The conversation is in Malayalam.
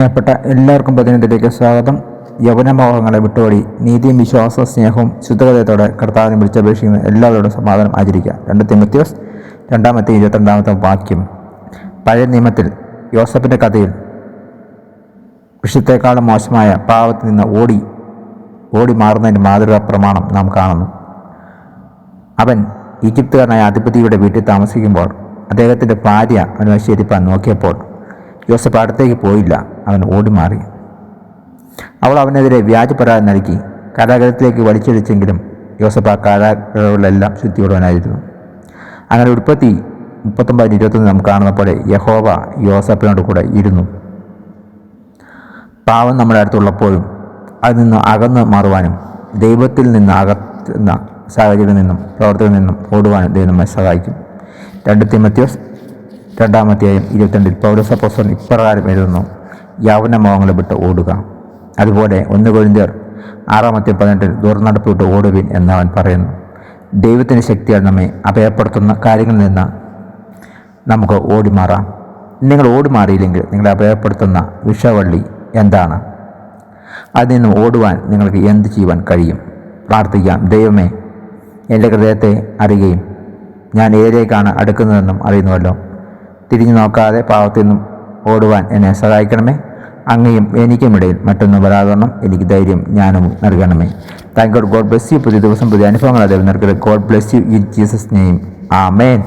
പ്രിയപ്പെട്ട എല്ലാവർക്കും പ്രതിനിധിയിലേക്ക് സ്വാഗതം. യൗവനമോഹങ്ങളെ വിട്ടോടി നീതിയും വിശ്വാസവും സ്നേഹവും ശുദ്ധഗതയോടെ കർത്താവിനെ വിളിച്ചപേക്ഷിക്കുന്ന എല്ലാവരോടും സമാധാനം ആചരിക്കുക. 2 തിമോഥെയോസ് 2:22 വാക്യം. പഴയ നിയമത്തിൽ യോസഫിൻ്റെ കഥയിൽ വിഷയത്തെക്കാളും മോശമായ പാവത്തിൽ നിന്ന് ഓടി മാറുന്നതിൻ്റെ മാതൃകാ പ്രമാണം നാം കാണുന്നു. അവൻ ഈജിപ്തുകാരനായ അധിപതിയുടെ വീട്ടിൽ താമസിക്കുമ്പോൾ അദ്ദേഹത്തിൻ്റെ ഭാര്യ അവനെ ശരിപ്പാൻ നോക്കിയപ്പോൾ യോസഫ് അടുത്തേക്ക് പോയില്ല, അവൻ ഓടിമാറി. അവൾ അവനെതിരെ വ്യാജ പരാതി നൽകി കാരാഗ്രഹത്തിലേക്ക് വലിച്ചിടിച്ചെങ്കിലും യോസഫ് ആ കാരാഗ്രഹങ്ങളിലെല്ലാം ശുദ്ധിയുള്ളവനായിരുന്നു. അങ്ങനെ ഉൽപ്പത്തി 39:21 നാം കാണുന്ന പോലെ യഹോവ യോസഫിനോട് കൂടെ ഇരുന്നു. പാവം നമ്മുടെ അടുത്തുള്ളപ്പോഴും അതിൽ നിന്ന് അകന്നു മാറുവാനും ദൈവത്തിൽ നിന്ന് അകത്തുന്ന സാഹചര്യത്തിൽ നിന്നും പ്രവർത്തികളിൽ നിന്നും ഓടുവാനും ദൈവം നമ്മെ സഹായിക്കും. 2 തിമോഥെയോസ് 2:22 പൗലോസ് അപ്പോസ്തലൻ ഇപ്രകാരം എഴുതുന്നു: യൗവനമോഹങ്ങളെ വിട്ട് ഓടുക. അതുപോലെ 1 കൊരിന്ത്യർ 6:18 ദുർനടപ്പ് വിട്ട് ഓടുവിൻ എന്നവൻ പറയുന്നു. ദൈവത്തിൻ്റെ ശക്തിയാൽ നമ്മെ അഭയപ്പെടുത്തുന്ന കാര്യങ്ങളിൽ നിന്ന് നമുക്ക് ഓടിമാറാം. നിങ്ങൾ ഓടിമാറിയില്ലെങ്കിൽ നിങ്ങളെ അഭയപ്പെടുത്തുന്ന വിഷവള്ളി എന്താണ്? അതിൽ നിന്നും ഓടുവാൻ നിങ്ങൾക്ക് എന്ത് ചെയ്യുവാൻ കഴിയും? പ്രാർത്ഥിക്കാം. ദൈവമേ, എൻ്റെ ഹൃദയത്തെ അറിയുകയും ഞാൻ ഏതിലേക്കാണ് അടുക്കുന്നതെന്നും അറിയുന്നുവല്ലോ. തിരിഞ്ഞു നോക്കാതെ പാവത്തിൽ നിന്നും ഓടുവാൻ എന്നെ സഹായിക്കണമേ. അങ്ങയും എനിക്കുമിടയിൽ മറ്റൊന്നും വരാതോണം എനിക്ക് ധൈര്യം ജ്ഞാനവും നൽകണമേ. Thank God. God bless you. പുതിയ ദിവസം പുതിയ അനുഭവങ്ങൾ അദ്ദേഹം നൽകട്ടെ. God bless you in Jesus name. Amen.